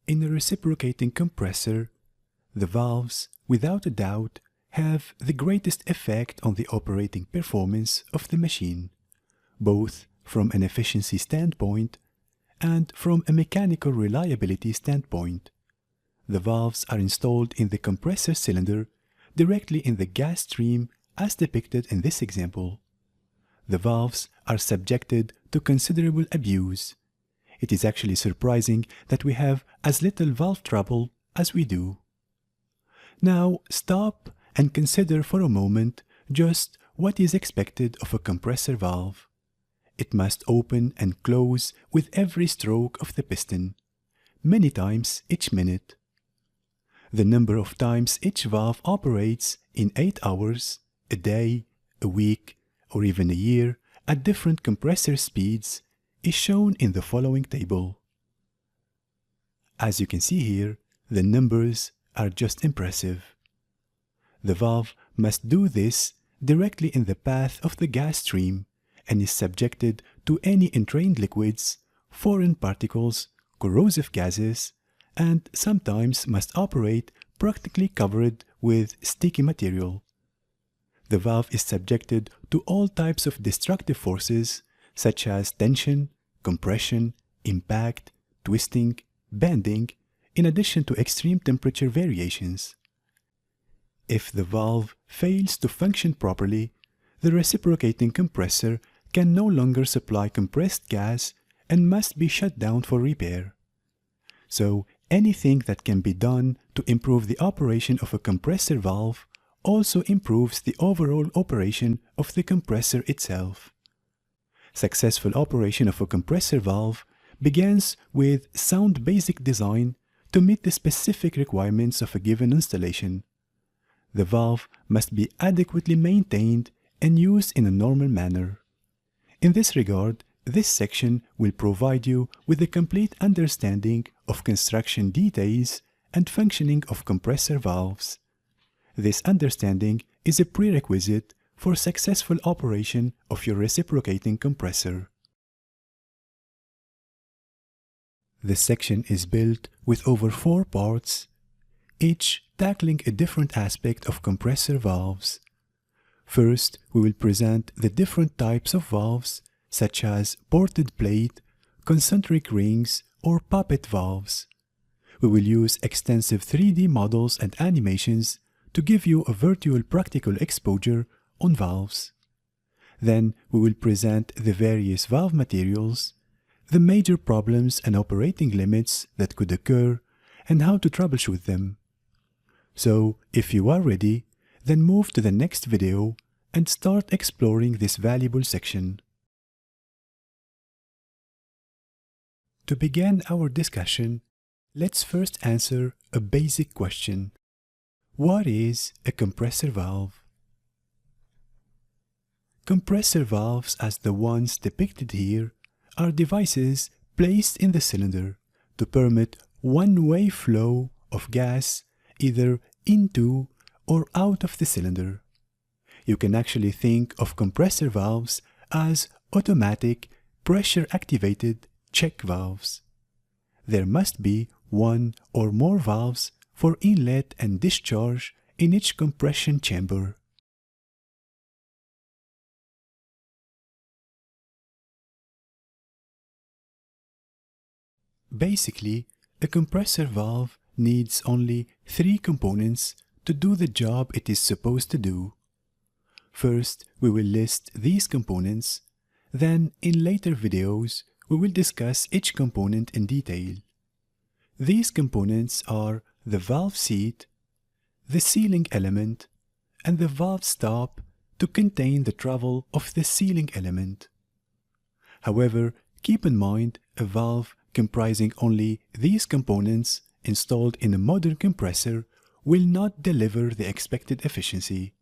In a reciprocating compressor, the valves, without a doubt, have the greatest effect on the operating performance of the machine, both from an efficiency standpoint and from a mechanical reliability standpoint. The valves are installed in the compressor cylinder directly in the gas stream as depicted in this example. The valves are subjected to considerable abuse. It is actually surprising that we have as little valve trouble as we do. Now stop and consider for a moment just what is expected of a compressor valve. It must open and close with every stroke of the piston, many times each minute. The number of times each valve operates in 8 hours, a day, a week, or even a year at different compressor speeds is shown in the following table. As you can see here, the numbers are just impressive. The valve must do this directly in the path of the gas stream and is subjected to any entrained liquids, foreign particles, corrosive gases, and sometimes must operate practically covered with sticky material. The valve is subjected to all types of destructive forces such as tension, compression, impact, twisting, bending, in addition to extreme temperature variations. If the valve fails to function properly, the reciprocating compressor can no longer supply compressed gas and must be shut down for repair. So, anything that can be done to improve the operation of a compressor valve also improves the overall operation of the compressor itself. Successful operation of a compressor valve begins with sound basic design to meet the specific requirements of a given installation. The valve must be adequately maintained and used in a normal manner. In this regard, this section will provide you with a complete understanding of construction details and functioning of compressor valves. This understanding is a prerequisite for successful operation of your reciprocating compressor. This section is built with over 4 parts, each tackling a different aspect of compressor valves. First, we will present the different types of valves such as ported plate, concentric rings, or puppet valves. We will use extensive 3D models and animations to give you a virtual practical exposure on valves. Then we will present the various valve materials, the major problems and operating limits that could occur, and how to troubleshoot them. So, if you are ready, then move to the next video and start exploring this valuable section. To begin our discussion, let's first answer a basic question. What is a compressor valve? Compressor valves, as the ones depicted here, are devices placed in the cylinder to permit one-way flow of gas either into or out of the cylinder. You can actually think of compressor valves as automatic, pressure-activated check valves. There must be one or more valves for inlet and discharge in each compression chamber. Basically, a compressor valve needs only 3 components to do the job it is supposed to do. First, we will list these components, then in later videos, we will discuss each component in detail. These components are the valve seat, the sealing element, and the valve stop to contain the travel of the sealing element. However, keep in mind a valve comprising only these components installed in a modern compressor will not deliver the expected efficiency.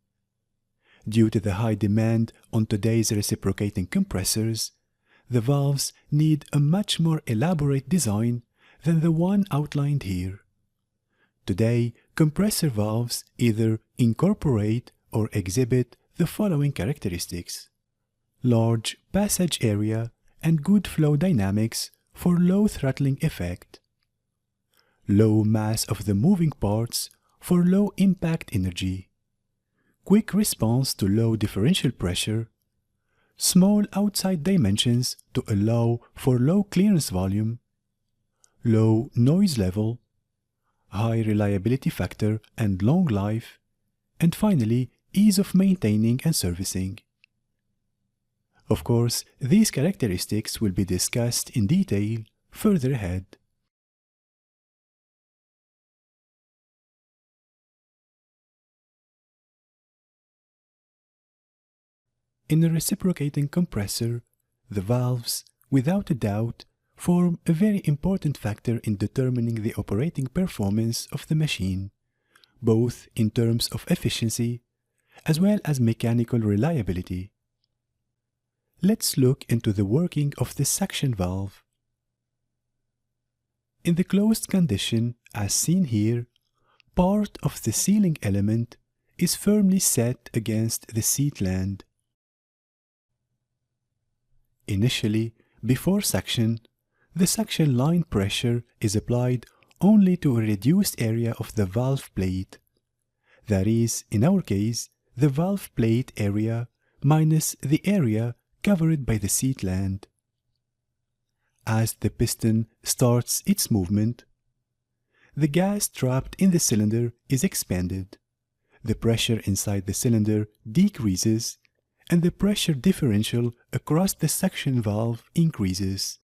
Due to the high demand on today's reciprocating compressors, the valves need a much more elaborate design than the one outlined here. Today, compressor valves either incorporate or exhibit the following characteristics: large passage area and good flow dynamics for low throttling effect, low mass of the moving parts for low impact energy, quick response to low differential pressure, small outside dimensions to allow for low clearance volume, low noise level, high reliability factor and long life, and finally, ease of maintaining and servicing. Of course, these characteristics will be discussed in detail further ahead. In a reciprocating compressor, the valves, without a doubt, form a very important factor in determining the operating performance of the machine, both in terms of efficiency as well as mechanical reliability. Let's look into the working of the suction valve. In the closed condition, as seen here, part of the sealing element is firmly set against the seat land. Initially, before suction, the suction line pressure is applied only to a reduced area of the valve plate. That is, in our case, the valve plate area minus the area covered by the seat land. As the piston starts its movement, the gas trapped in the cylinder is expanded, the pressure inside the cylinder decreases, and the pressure differential across the suction valve increases.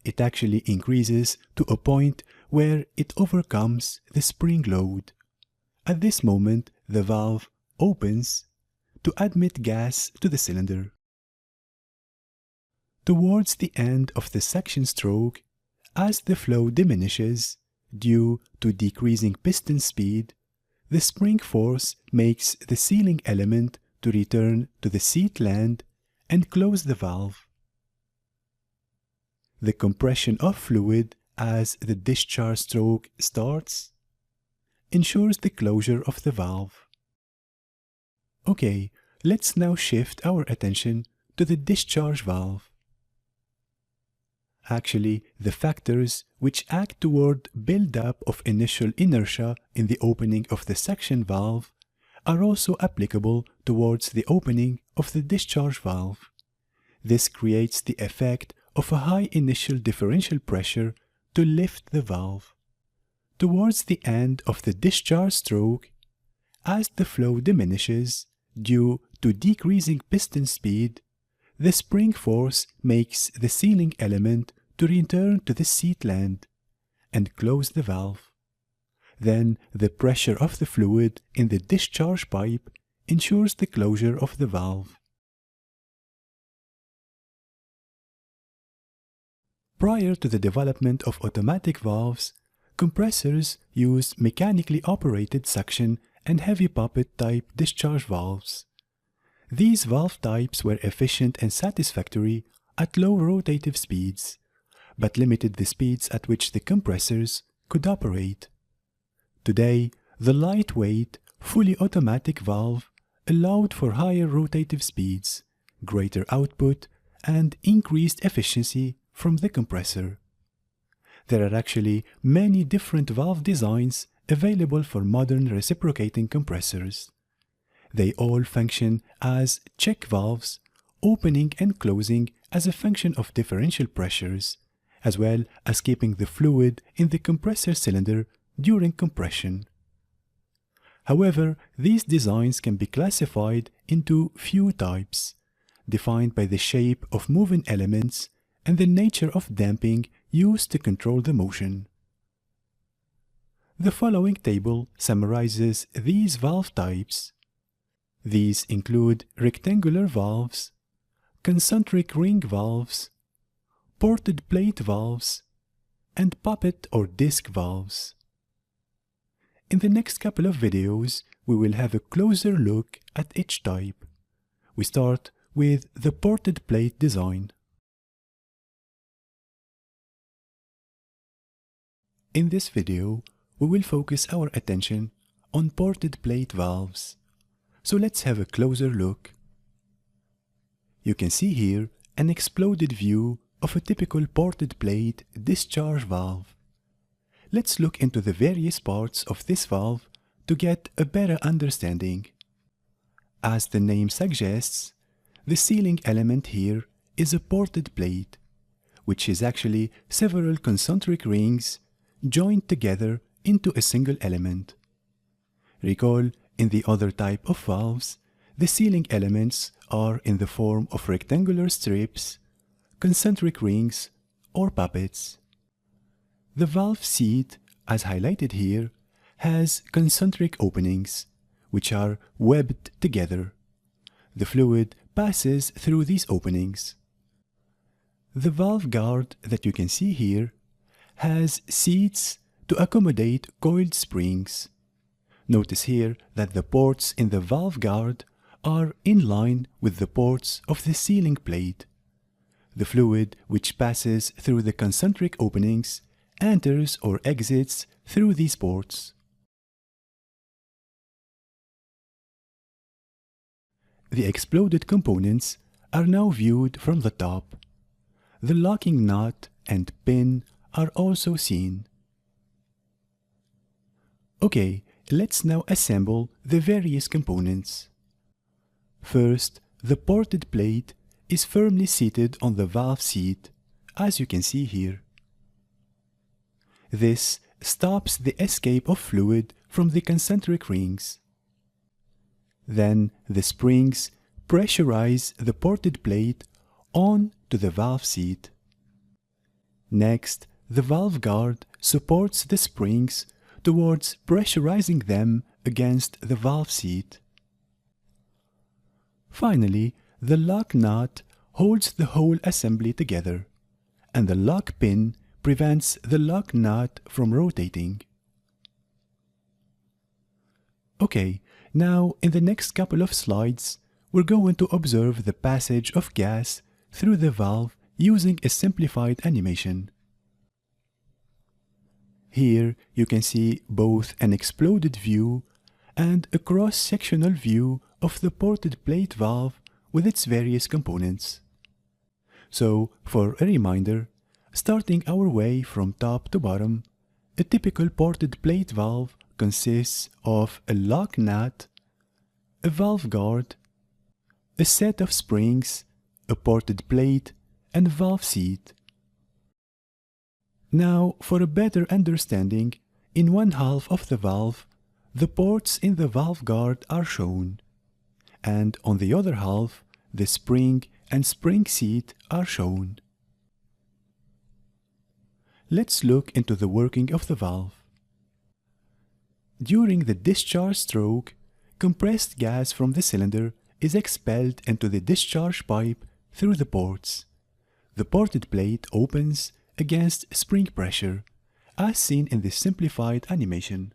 It actually increases to a point where it overcomes the spring load. At this moment, the valve opens to admit gas to the cylinder. Towards the end of the suction stroke, as the flow diminishes due to decreasing piston speed, the spring force makes the sealing element to return to the seat land and close the valve. The compression of fluid as the discharge stroke starts ensures the closure of the valve. Okay, let's now shift our attention to the discharge valve. Actually, the factors which act toward build-up of initial inertia in the opening of the suction valve are also applicable towards the opening of the discharge valve. This creates the effect of a high initial differential pressure to lift the valve. Towards the end of the discharge stroke, as the flow diminishes due to decreasing piston speed, the spring force makes the sealing element to return to the seat land and close the valve. Then the pressure of the fluid in the discharge pipe ensures the closure of the valve. Prior to the development of automatic valves, compressors used mechanically operated suction and heavy poppet type discharge valves. These valve types were efficient and satisfactory at low rotative speeds, but limited the speeds at which the compressors could operate. Today, the lightweight, fully automatic valve allowed for higher rotative speeds, greater output, and increased efficiency from the compressor. There are actually many different valve designs available for modern reciprocating compressors. They all function as check valves, opening and closing as a function of differential pressures, as well as keeping the fluid in the compressor cylinder during compression. However, these designs can be classified into few types, defined by the shape of moving elements and the nature of damping used to control the motion. The following table summarizes these valve types. These include rectangular valves, concentric ring valves, ported plate valves, and poppet or disc valves. In the next couple of videos, we will have a closer look at each type. We start with the ported plate design. In this video, we will focus our attention on ported plate valves. So let's have a closer look. You can see here an exploded view of a typical ported plate discharge valve. let's look into the various parts of this valve to get a better understanding. As the name suggests, the sealing element here is a ported plate, which is actually several concentric rings joined together into a single element. Recall, in the other type of valves, the sealing elements are in the form of rectangular strips, concentric rings, or puppets. The valve seat, as highlighted here, has concentric openings, which are webbed together. The fluid passes through these openings. The valve guard that you can see here has seats to accommodate coiled springs. Notice here that the ports in the valve guard are in line with the ports of the sealing plate. The fluid which passes through the concentric openings enters or exits through these ports. The exploded components are now viewed from the top. The locking nut and pin are also seen. Okay, let's now assemble the various components. First, the ported plate is firmly seated on the valve seat, as you can see here. This stops the escape of fluid from the concentric rings. Then the springs pressurize the ported plate on to the valve seat. Next, the valve guard supports the springs towards pressurizing them against the valve seat. Finally, the lock nut holds the whole assembly together, and the lock pin prevents the lock nut from rotating. Okay, now in the next couple of slides, we're going to observe the passage of gas through the valve using a simplified animation. Here you can see both an exploded view and a cross-sectional view of the ported plate valve with its various components. So, for a reminder, starting our way from top to bottom, a typical ported plate valve consists of a lock nut, a valve guard, a set of springs, a ported plate, and valve seat. Now, for a better understanding, in one half of the valve, the ports in the valve guard are shown, and on the other half, the spring and spring seat are shown. Let's look into the working of the valve. During the discharge stroke, compressed gas from the cylinder is expelled into the discharge pipe through the ports. The ported plate opens against spring pressure, as seen in this simplified animation.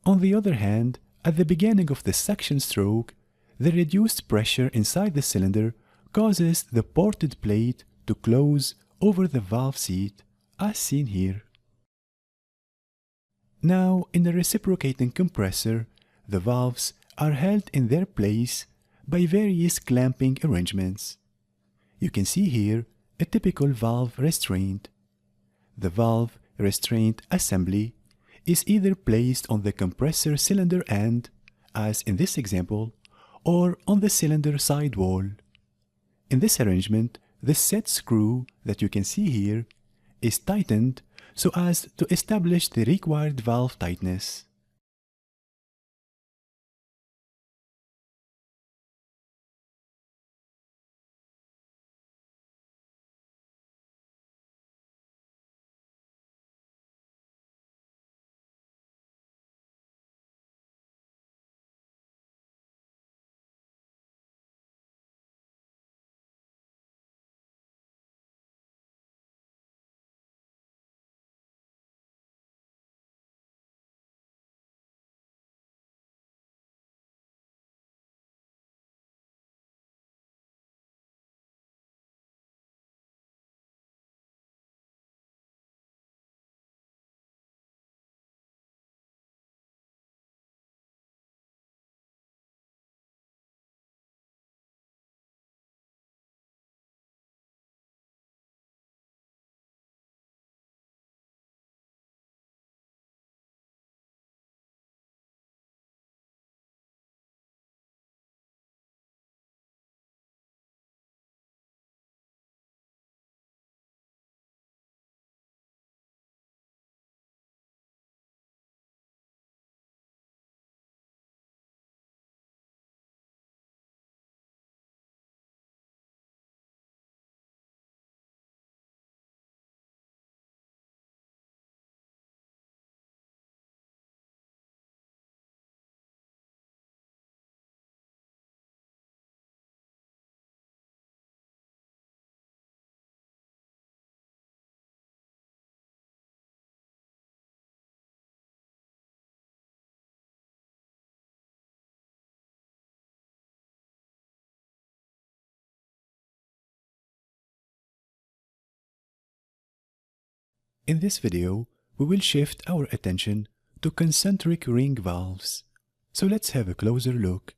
On the other hand, at the beginning of the suction stroke, the reduced pressure inside the cylinder causes the ported plate to close over the valve seat, as seen here. Now, in a reciprocating compressor, the valves are held in their place by various clamping arrangements. You can see here a typical valve restraint. The valve restraint assembly is either placed on the compressor cylinder end, as in this example, or on the cylinder side wall. In this arrangement, the set screw that you can see here is tightened so as to establish the required valve tightness. In this video, we will shift our attention to concentric ring valves. So let's have a closer look.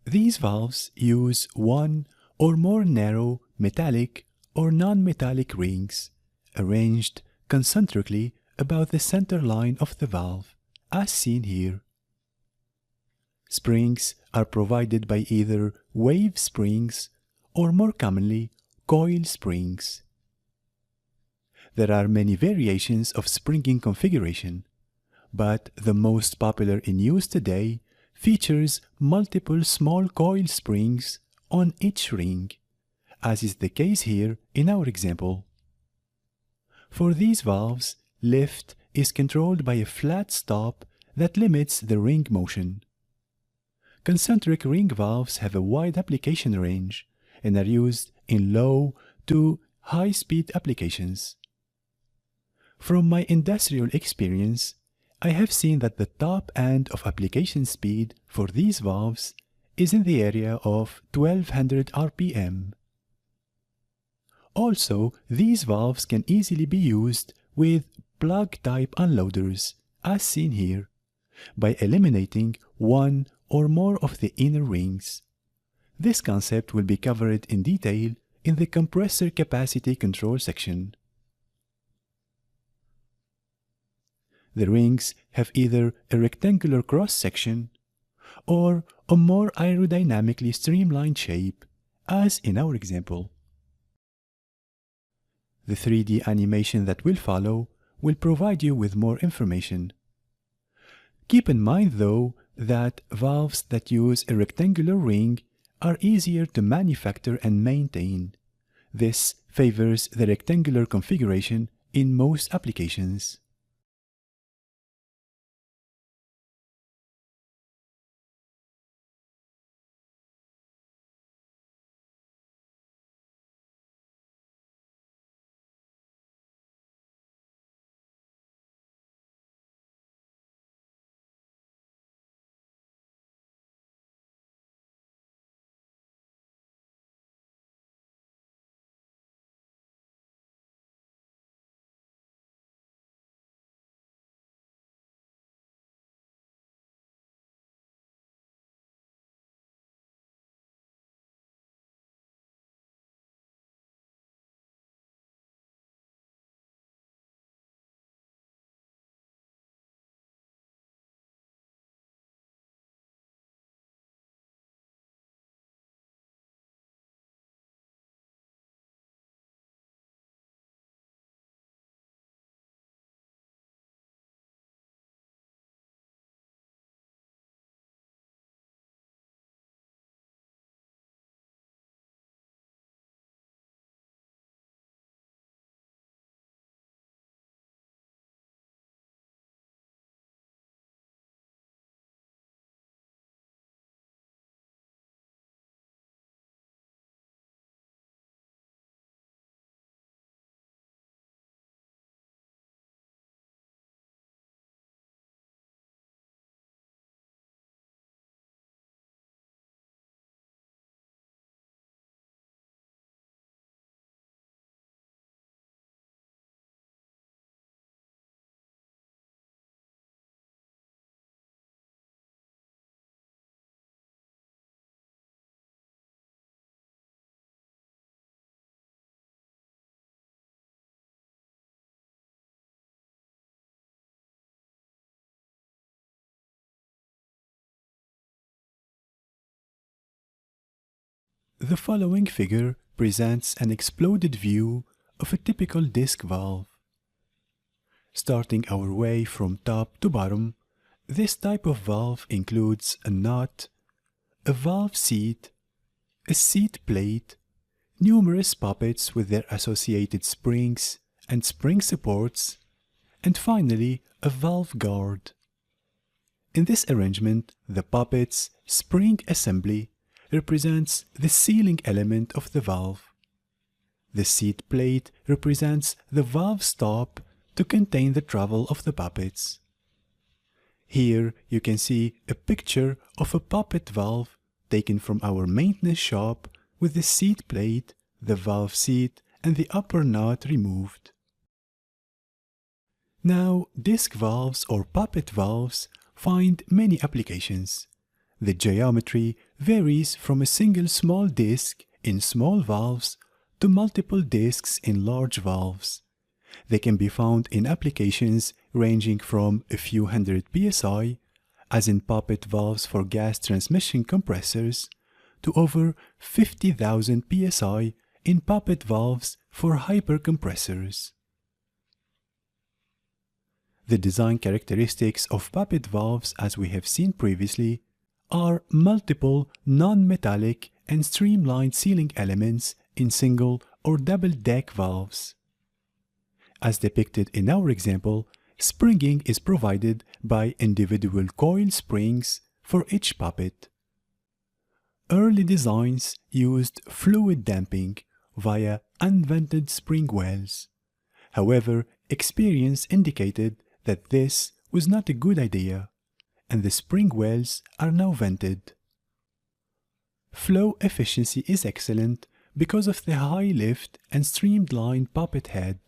These valves use one or more narrow metallic or non-metallic rings arranged concentrically about the center line of the valve, as seen here. Springs are provided by either wave springs or, more commonly, coil springs. There are many variations of springing configuration, but the most popular in use today features multiple small coil springs on each ring, as is the case here in our example. For these valves, lift is controlled by a flat stop that limits the ring motion. Concentric ring valves have a wide application range and are used in low to high-speed applications. From my industrial experience, I have seen that the top end of application speed for these valves is in the area of 1200 RPM. Also, these valves can easily be used with plug-type unloaders, as seen here, by eliminating one or more of the inner rings. This concept will be covered in detail in the compressor capacity control section. The rings have either a rectangular cross-section or a more aerodynamically streamlined shape, as in our example. The 3D animation that will follow will provide you with more information. Keep in mind, though, that valves that use a rectangular ring are easier to manufacture and maintain. This favors the rectangular configuration in most applications. The following figure presents an exploded view of a typical disc valve. Starting our way from top to bottom, this type of valve includes a nut, a valve seat, a seat plate, numerous poppets with their associated springs and spring supports, and finally a valve guard. In this arrangement, the poppet's spring assembly represents the sealing element of the valve. The seat plate represents the valve stop to contain the travel of the poppets. Here you can see a picture of a poppet valve taken from our maintenance shop with the seat plate, the valve seat and the upper nut removed. Now, disc valves or puppet valves find many applications. The geometry varies from a single small disc in small valves to multiple discs in large valves. They can be found in applications ranging from a few hundred psi, as in puppet valves for gas transmission compressors, to over 50,000 psi in puppet valves for hypercompressors. The design characteristics of puppet valves, as we have seen previously, are multiple non-metallic and streamlined sealing elements in single or double-deck valves. As depicted in our example, springing is provided by individual coil springs for each puppet. Early designs used fluid damping via unvented spring wells. However, experience indicated that this was not a good idea, and the spring wells are now vented. Flow efficiency is excellent because of the high lift and streamlined puppet head.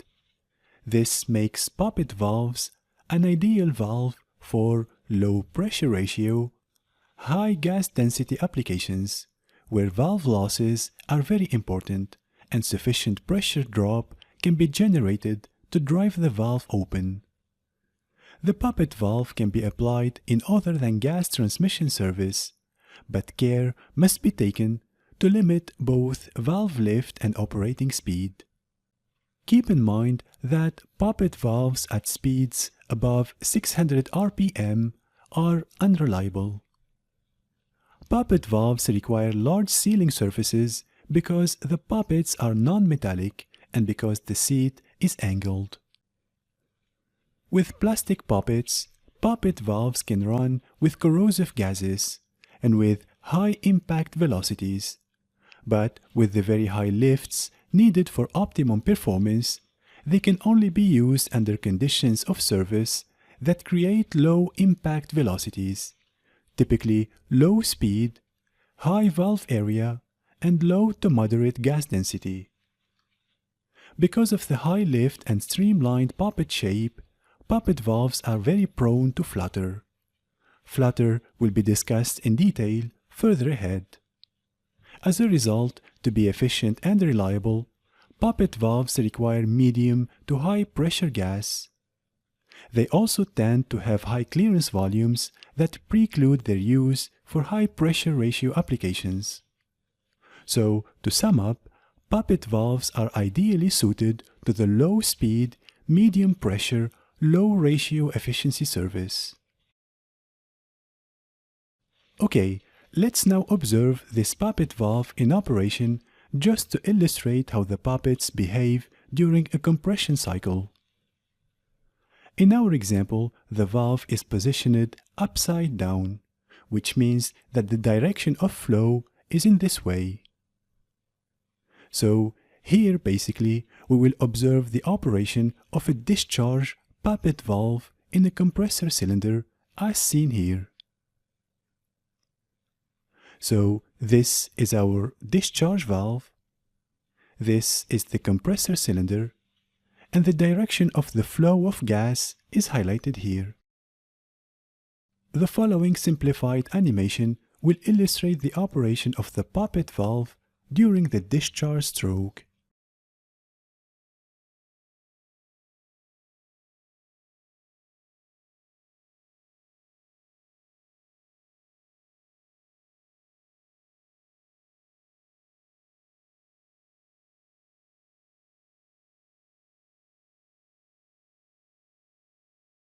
This makes puppet valves an ideal valve for low pressure ratio, high gas density applications, where valve losses are very important and sufficient pressure drop can be generated to drive the valve open. The puppet valve can be applied in other than gas transmission service, but care must be taken to limit both valve lift and operating speed. Keep in mind that puppet valves at speeds above 600 RPM are unreliable. Puppet valves require large sealing surfaces because the puppets are non-metallic and because the seat is angled. With plastic puppets, puppet valves can run with corrosive gases and with high impact velocities, but with the very high lifts needed for optimum performance, they can only be used under conditions of service that create low impact velocities, typically low speed, high valve area, and low to moderate gas density. Because of the high lift and streamlined puppet shape, puppet valves are very prone to flutter. Flutter will be discussed in detail further ahead. As a result, to be efficient and reliable, puppet valves require medium to high pressure gas. They also tend to have high clearance volumes that preclude their use for high pressure ratio applications. So, to sum up, puppet valves are ideally suited to the low speed, medium pressure, low ratio efficiency service. Okay, let's now observe this puppet valve in operation just to illustrate how the puppets behave during a compression cycle. In our example, the valve is positioned upside down, which means that the direction of flow is in this way. So, here basically we will observe the operation of a discharge puppet valve in a compressor cylinder as seen here. So, this is our discharge valve, this is the compressor cylinder, and the direction of the flow of gas is highlighted here. The following simplified animation will illustrate the operation of the puppet valve during the discharge stroke.